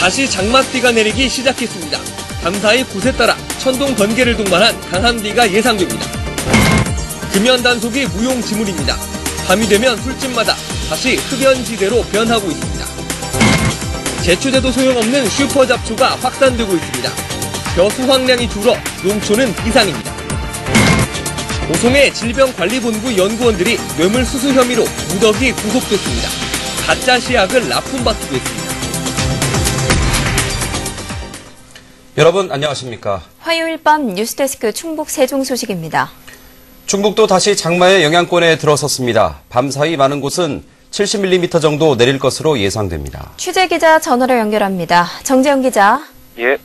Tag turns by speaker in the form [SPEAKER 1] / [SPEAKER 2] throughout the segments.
[SPEAKER 1] 다시 장맛비가 내리기 시작했습니다. 밤사이 곳에 따라 천둥 번개를 동반한 강한 비가 예상됩니다. 금연 단속이 무용지물입니다. 밤이 되면 술집마다 다시 흡연지대로 변하고 있습니다. 제초제도 소용없는 슈퍼잡초가 확산되고 있습니다. 벼 수확량이 줄어 농촌은 비상입니다. 고성의 질병관리본부 연구원들이 뇌물수수 혐의로 무더기 구속됐습니다. 가짜 시약을 납품받기도 했습니다.
[SPEAKER 2] 여러분 안녕하십니까?
[SPEAKER 3] 화요일 밤 뉴스데스크 충북 세종 소식입니다.
[SPEAKER 2] 충북도 다시 장마의 영향권에 들어섰습니다. 밤사이 많은 곳은 70mm 정도 내릴 것으로 예상됩니다.
[SPEAKER 3] 취재기자 전화로 연결합니다. 정재영 기자.
[SPEAKER 4] 예.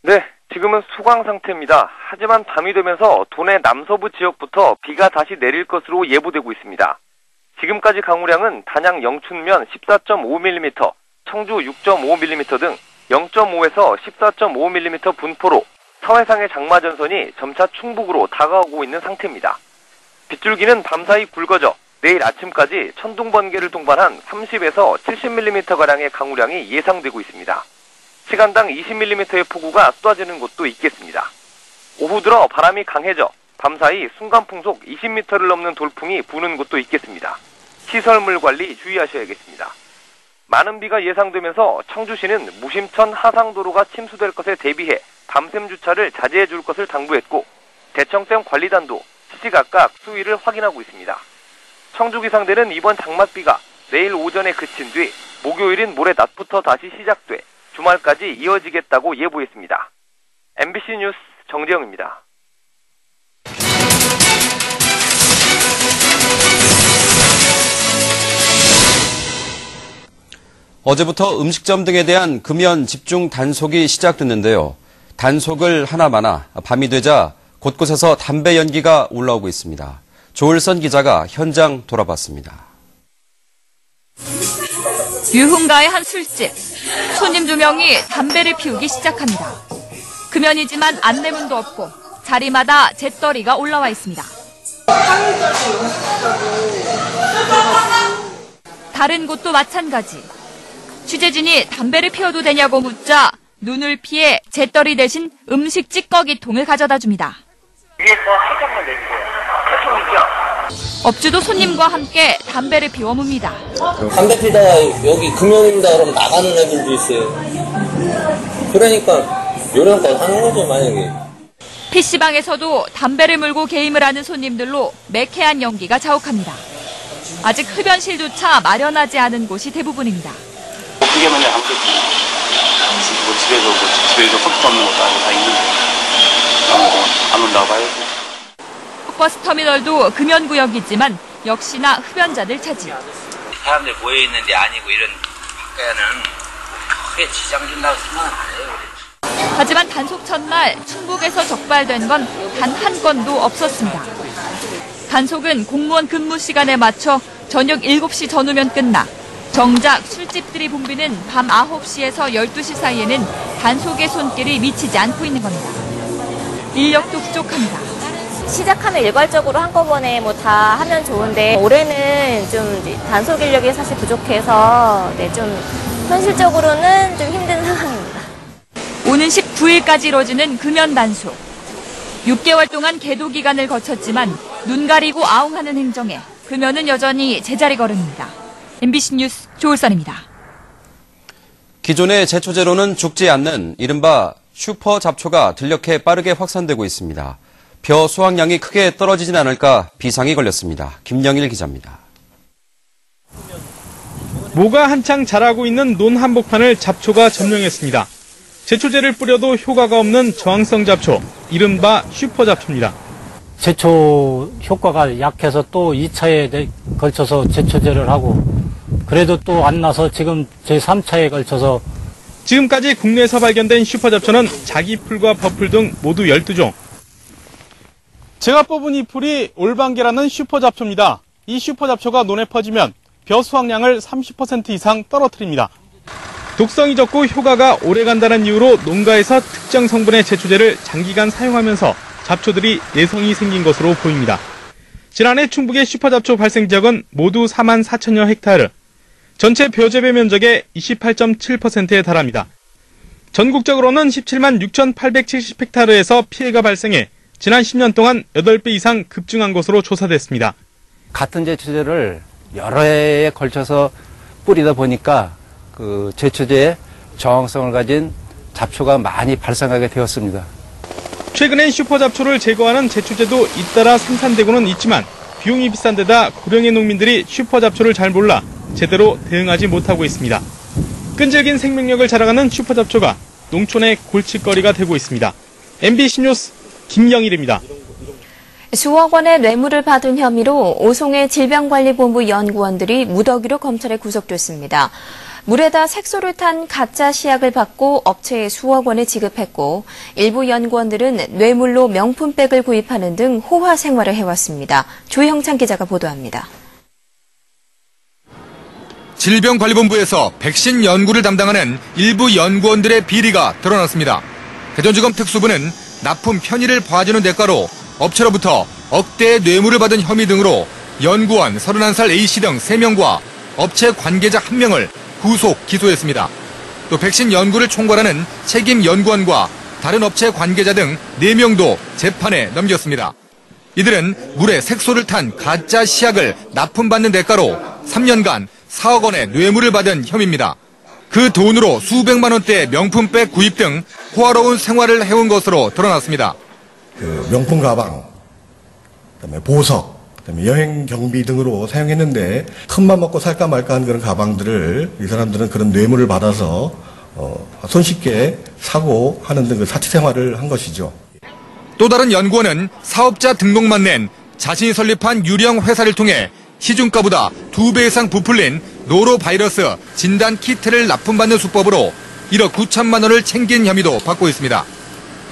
[SPEAKER 4] 네, 지금은 수강 상태입니다. 하지만 밤이 되면서 도내 남서부 지역부터 비가 다시 내릴 것으로 예보되고 있습니다. 지금까지 강우량은 단양 영춘면 14.5mm, 청주 6.5mm 등 0.5에서 14.5mm 분포로 서해상의 장마전선이 점차 충북으로 다가오고 있는 상태입니다. 빗줄기는 밤사이 굵어져 내일 아침까지 천둥번개를 동반한 30에서 70mm가량의 강우량이 예상되고 있습니다. 시간당 20mm의 폭우가 쏟아지는 곳도 있겠습니다. 오후 들어 바람이 강해져 밤사이 순간풍속 20m를 넘는 돌풍이 부는 곳도 있겠습니다. 시설물 관리 주의하셔야겠습니다. 많은 비가 예상되면서 청주시는 무심천 하상도로가 침수될 것에 대비해 밤샘 주차를 자제해 줄 것을 당부했고 대청댐 관리단도 시시각각 수위를 확인하고 있습니다. 청주기상대는 이번 장맛비가 내일 오전에 그친 뒤 목요일인 모레 낮부터 다시 시작돼 주말까지 이어지겠다고 예보했습니다. MBC 뉴스 정재영입니다.
[SPEAKER 2] 어제부터 음식점 등에 대한 금연 집중 단속이 시작됐는데요. 단속을 하나마나 밤이 되자 곳곳에서 담배 연기가 올라오고 있습니다. 조을선 기자가 현장 돌아봤습니다.
[SPEAKER 5] 유흥가의 한 술집. 손님 2명이 담배를 피우기 시작합니다. 금연이지만 안내문도 없고 자리마다 잿더리가 올라와 있습니다. 다른 곳도 마찬가지. 취재진이 담배를 피워도 되냐고 묻자 눈을 피해 잿더리 대신 음식 찌꺼기통을 가져다 줍니다.
[SPEAKER 4] 위에서 살짝만 내주세요.
[SPEAKER 5] 업주도 손님과 함께 담배를 피워 뭅니다.
[SPEAKER 6] 담배 피다가 여기 금연입니다 그러면 나가는 애들도 있어요. 그러니까 요령껏 하는 거죠 만약에.
[SPEAKER 5] PC방에서도 담배를 물고 게임을 하는 손님들로 매캐한 연기가 자욱합니다. 아직 흡연실조차 마련하지 않은 곳이 대부분입니다.
[SPEAKER 7] 그게 맨날 아무튼 집에서 컴퓨터 없는 것도 아니고 다 있는데 안 온다고 봐야지.
[SPEAKER 5] 버스 터미널도 금연구역이지만 역시나 흡연자들 차지.
[SPEAKER 8] 사람들 모여있는데 아니고 이런 밖에는 크게 지장 준다고 생각은 안 해요.
[SPEAKER 5] 하지만 단속 첫날 충북에서 적발된 건 단 한 건도 없었습니다. 단속은 공무원 근무 시간에 맞춰 저녁 7시 전후면 끝나 정작 술집들이 붐비는 밤 9시에서 12시 사이에는 단속의 손길이 미치지 않고 있는 겁니다. 인력도 부족합니다.
[SPEAKER 3] 시작하면 일괄적으로 한꺼번에 다 하면 좋은데 올해는 좀 단속 인력이 사실 부족해서 좀 현실적으로는 좀 힘든 상황입니다.
[SPEAKER 5] 오는 19일까지 이뤄지는 금연 단속. 6개월 동안 계도 기간을 거쳤지만 눈 가리고 아웅하는 행정에 금연은 여전히 제자리 걸음입니다. MBC 뉴스 조을선입니다.
[SPEAKER 2] 기존의 제초제로는 죽지 않는 이른바 슈퍼 잡초가 들녘에 빠르게 확산되고 있습니다. 벼 수확량이 크게 떨어지진 않을까 비상이 걸렸습니다. 김영일 기자입니다.
[SPEAKER 9] 모가 한창 자라고 있는 논 한복판을 잡초가 점령했습니다. 제초제를 뿌려도 효과가 없는 저항성 잡초, 이른바 슈퍼 잡초입니다.
[SPEAKER 10] 제초 효과가 약해서 또 2차에 걸쳐서 제초제를 하고 그래도 또 안 나서 지금 제3차에 걸쳐서
[SPEAKER 9] 지금까지 국내에서 발견된 슈퍼 잡초는 자기풀과 버풀 등 모두 12종. 제가 뽑은 이 풀이 올방개라는 슈퍼 잡초입니다. 이 슈퍼 잡초가 논에 퍼지면 벼 수확량을 30% 이상 떨어뜨립니다. 독성이 적고 효과가 오래간다는 이유로 농가에서 특정 성분의 제초제를 장기간 사용하면서 잡초들이 내성이 생긴 것으로 보입니다. 지난해 충북의 슈퍼잡초 발생 지역은 모두 4만 4천여 헥타르, 전체 벼재배 면적의 28.7%에 달합니다. 전국적으로는 17만 6,870헥타르에서 피해가 발생해 지난 10년 동안 8배 이상 급증한 것으로 조사됐습니다.
[SPEAKER 11] 같은 제초제를 여러 해에 걸쳐서 뿌리다 보니까 그 제초제의 저항성을 가진 잡초가 많이 발생하게 되었습니다.
[SPEAKER 9] 최근엔 슈퍼잡초를 제거하는 제초제도 잇따라 생산되고는 있지만 비용이 비싼 데다 고령의 농민들이 슈퍼잡초를 잘 몰라 제대로 대응하지 못하고 있습니다. 끈질긴 생명력을 자랑하는 슈퍼잡초가 농촌의 골칫거리가 되고 있습니다. MBC 뉴스 김영일입니다.
[SPEAKER 12] 수억 원의 뇌물을 받은 혐의로 오송의 질병관리본부 연구원들이 무더기로 검찰에 구속됐습니다. 물에다 색소를 탄 가짜 시약을 받고 업체에 수억 원을 지급했고 일부 연구원들은 뇌물로 명품백을 구입하는 등 호화 생활을 해왔습니다. 조형찬 기자가 보도합니다.
[SPEAKER 13] 질병관리본부에서 백신 연구를 담당하는 일부 연구원들의 비리가 드러났습니다. 대전지검 특수부는 납품 편의를 봐주는 대가로 업체로부터 억대의 뇌물을 받은 혐의 등으로 연구원 31살 A씨 등 3명과 업체 관계자 1명을 구속, 기소했습니다. 또 백신 연구를 총괄하는 책임 연구원과 다른 업체 관계자 등 4명도 재판에 넘겼습니다. 이들은 물에 색소를 탄 가짜 시약을 납품받는 대가로 3년간 4억 원의 뇌물을 받은 혐의입니다. 그 돈으로 수백만 원대의 명품백 구입 등 호화로운 생활을 해온 것으로 드러났습니다.
[SPEAKER 14] 명품 가방, 그다음에 보석, 그다음에 여행 경비 등으로 사용했는데 큰맘 먹고 살까 말까 한 그런 가방들을 이 사람들은 그런 뇌물을 받아서 손쉽게 사고 하는 등 그 사치 생활을 한 것이죠.
[SPEAKER 13] 또 다른 연구원은 사업자 등록만 낸 자신이 설립한 유령 회사를 통해 시중가보다 2배 이상 부풀린 노로바이러스 진단 키트를 납품받는 수법으로 1억 9천만 원을 챙긴 혐의도 받고 있습니다.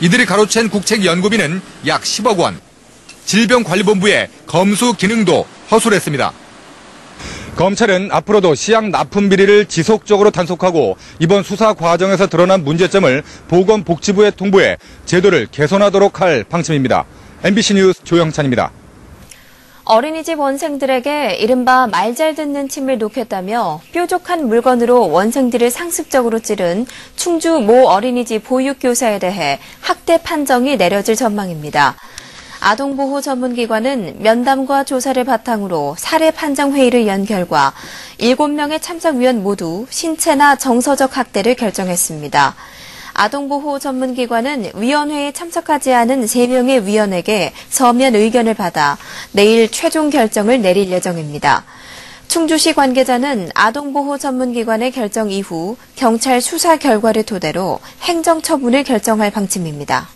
[SPEAKER 13] 이들이 가로챈 국책 연구비는 약 10억 원. 질병관리본부의 검수 기능도 허술했습니다. 검찰은 앞으로도 시약 납품 비리를 지속적으로 단속하고 이번 수사 과정에서 드러난 문제점을 보건복지부에 통보해 제도를 개선하도록 할 방침입니다. MBC 뉴스 조영찬입니다.
[SPEAKER 12] 어린이집 원생들에게 이른바 말 잘 듣는 침을 놓겠다며 뾰족한 물건으로 원생들을 상습적으로 찌른 충주 모 어린이집 보육교사에 대해 학대 판정이 내려질 전망입니다. 아동보호 전문기관은 면담과 조사를 바탕으로 사례 판정 회의를 연 결과 7명의 참석위원 모두 신체나 정서적 학대를 결정했습니다. 아동보호 전문기관은 위원회에 참석하지 않은 3명의 위원에게 서면 의견을 받아 내일 최종 결정을 내릴 예정입니다. 충주시 관계자는 아동보호 전문기관의 결정 이후 경찰 수사 결과를 토대로 행정처분을 결정할 방침입니다.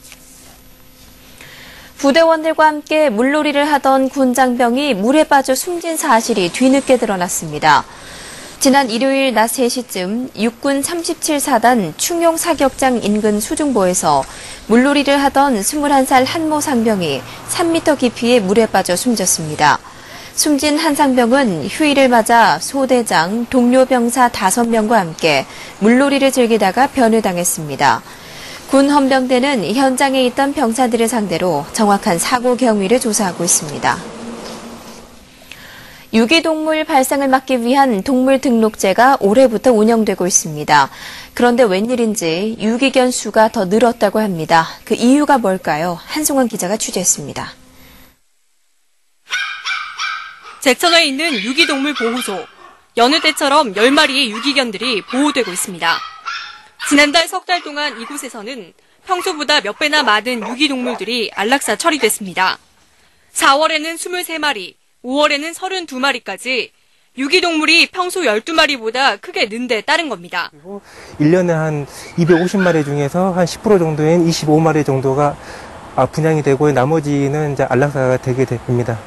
[SPEAKER 12] 부대원들과 함께 물놀이를 하던 군장병이 물에 빠져 숨진 사실이 뒤늦게 드러났습니다. 지난 일요일 낮 3시쯤 육군 37사단 충용사격장 인근 수중보에서 물놀이를 하던 21살 한모 상병이 3m 깊이의 물에 빠져 숨졌습니다. 숨진 한 상병은 휴일을 맞아 소대장, 동료 병사 5명과 함께 물놀이를 즐기다가 변을당했습니다. 군 헌병대는 현장에 있던 병사들을 상대로 정확한 사고 경위를 조사하고 있습니다. 유기동물 발생을 막기 위한 동물 등록제가 올해부터 운영되고 있습니다. 그런데 웬일인지 유기견 수가 더 늘었다고 합니다. 그 이유가 뭘까요? 한송환 기자가 취재했습니다.
[SPEAKER 15] 제천에 있는 유기동물 보호소. 여느 때처럼 10마리의 유기견들이 보호되고 있습니다. 지난달 석 달 동안 이곳에서는 평소보다 몇 배나 많은 유기동물들이 안락사 처리됐습니다. 4월에는 23마리, 5월에는 32마리까지 유기동물이 평소 12마리보다 크게 는 데 따른 겁니다.
[SPEAKER 16] 1년에 한 250마리 중에서 한 10% 정도인 25마리 정도가 분양이 되고 나머지는 이제 안락사가 되게 됩니다.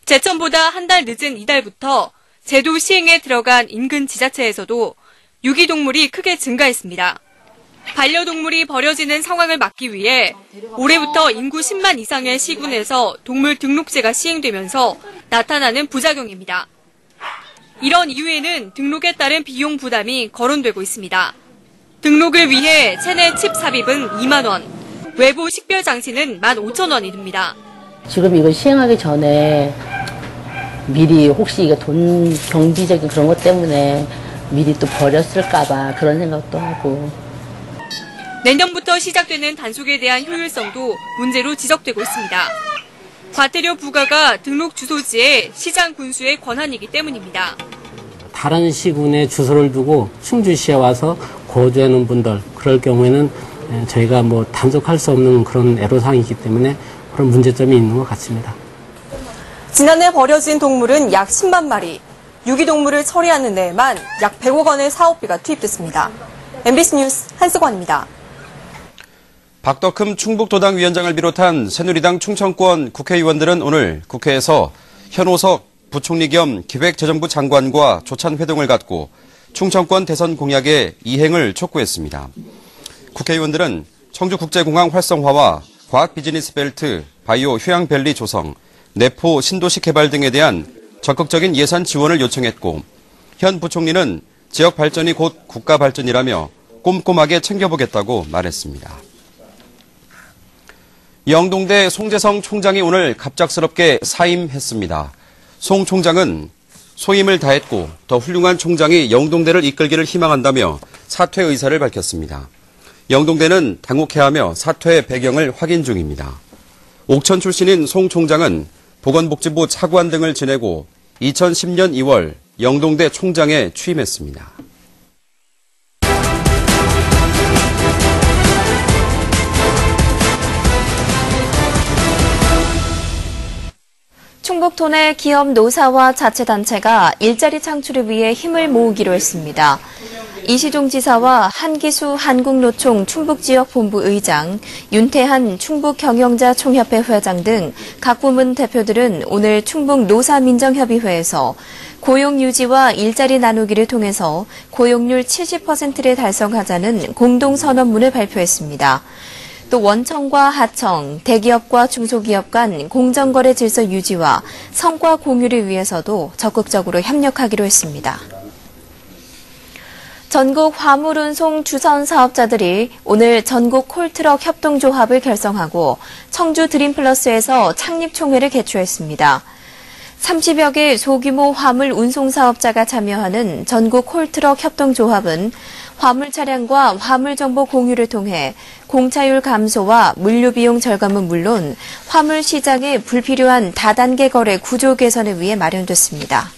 [SPEAKER 15] 제천보다 한 달 늦은 이달부터 제도 시행에 들어간 인근 지자체에서도 유기동물이 크게 증가했습니다. 반려동물이 버려지는 상황을 막기 위해 올해부터 인구 10만 이상의 시군에서 동물 등록제가 시행되면서 나타나는 부작용입니다. 이런 이유에는 등록에 따른 비용 부담이 거론되고 있습니다. 등록을 위해 체내 칩 삽입은 2만 원, 외부 식별 장치는 15,000원이 듭니다.
[SPEAKER 17] 지금 이거 시행하기 전에 미리 혹시 이게 돈 경비적인 그런 것 때문에 미리 또 버렸을까봐 그런 생각도 하고.
[SPEAKER 15] 내년부터 시작되는 단속에 대한 효율성도 문제로 지적되고 있습니다. 과태료 부과가 등록 주소지에 시장 군수의 권한이기 때문입니다.
[SPEAKER 17] 다른 시군에 주소를 두고 충주시에 와서 거주하는 분들 그럴 경우에는 저희가 뭐 단속할 수 없는 그런 애로사항이기 때문에 그런 문제점이 있는 것 같습니다.
[SPEAKER 15] 지난해 버려진 동물은 약 10만 마리, 유기동물을 처리하는 데에만 약 100억 원의 사업비가 투입됐습니다. MBC 뉴스 한승관입니다.
[SPEAKER 2] 박덕흠 충북도당위원장을 비롯한 새누리당 충청권 국회의원들은 오늘 국회에서 현오석 부총리 겸 기획재정부 장관과 조찬 회동을 갖고 충청권 대선 공약의 이행을 촉구했습니다. 국회의원들은 청주국제공항 활성화와 과학비즈니스벨트, 바이오 휴양밸리 조성, 내포 신도시 개발 등에 대한 적극적인 예산 지원을 요청했고 현 부총리는 지역 발전이 곧 국가 발전이라며 꼼꼼하게 챙겨보겠다고 말했습니다. 영동대 송재성 총장이 오늘 갑작스럽게 사임했습니다. 송 총장은 소임을 다했고 더 훌륭한 총장이 영동대를 이끌기를 희망한다며 사퇴 의사를 밝혔습니다. 영동대는 당혹해하며 사퇴 배경을 확인 중입니다. 옥천 출신인 송 총장은 보건복지부 차관 등을 지내고 2010년 2월 영동대 총장에 취임했습니다.
[SPEAKER 12] 충북도 내 기업 노사와 자체단체가 일자리 창출을 위해 힘을 모으기로 했습니다. 이시종 지사와 한기수 한국노총 충북지역본부 의장, 윤태한 충북경영자총협회 회장 등 각 부문 대표들은 오늘 충북노사민정협의회에서 고용 유지와 일자리 나누기를 통해서 고용률 70%를 달성하자는 공동선언문을 발표했습니다. 또 원청과 하청, 대기업과 중소기업 간 공정거래 질서 유지와 성과 공유를 위해서도 적극적으로 협력하기로 했습니다. 전국 화물운송 주선 사업자들이 오늘 전국 콜트럭 협동조합을 결성하고 청주 드림플러스에서 창립총회를 개최했습니다. 30여 개 소규모 화물 운송 사업자가 참여하는 전국 콜트럭 협동조합은 화물 차량과 화물 정보 공유를 통해 공차율 감소와 물류 비용 절감은 물론 화물 시장의 불필요한 다단계 거래 구조 개선을 위해 마련됐습니다.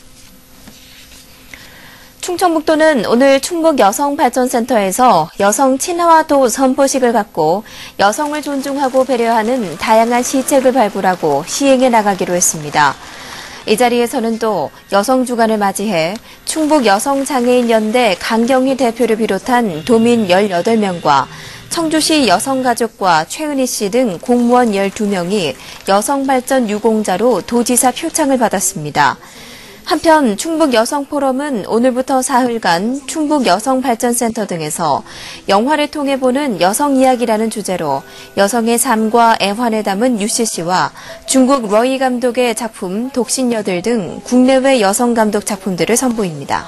[SPEAKER 12] 충청북도는 오늘 충북 여성발전센터에서 여성 친화도 선포식을 갖고 여성을 존중하고 배려하는 다양한 시책을 발굴하고 시행해 나가기로 했습니다. 이 자리에서는 또 여성 주간을 맞이해 충북 여성장애인연대 강경희 대표를 비롯한 도민 18명과 청주시 여성가족과 최은희 씨 등 공무원 12명이 여성발전 유공자로 도지사 표창을 받았습니다. 한편 충북여성포럼은 오늘부터 사흘간 충북여성발전센터 등에서 영화를 통해 보는 여성 이야기라는 주제로 여성의 삶과 애환을 담은 UCC와 중국 러이 감독의 작품 독신여들 등 국내외 여성 감독 작품들을 선보입니다.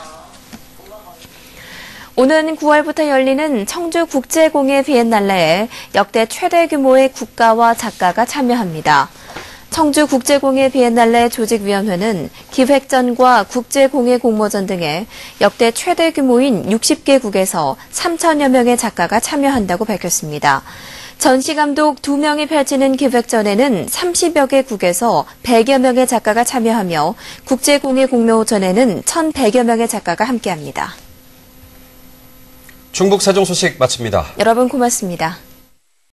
[SPEAKER 12] 오는 9월부터 열리는 청주국제공예 비엔날레에 역대 최대 규모의 국가와 작가가 참여합니다. 청주국제공예 비엔날레 조직위원회는 기획전과 국제공예 공모전 등에 역대 최대 규모인 60개국에서 3천여 명의 작가가 참여한다고 밝혔습니다. 전시감독 2명이 펼치는 기획전에는 30여 개국에서 100여 명의 작가가 참여하며 국제공예 공모전에는 1,100여 명의 작가가 함께합니다.
[SPEAKER 2] 충북 세종 소식 마칩니다.
[SPEAKER 12] 여러분 고맙습니다.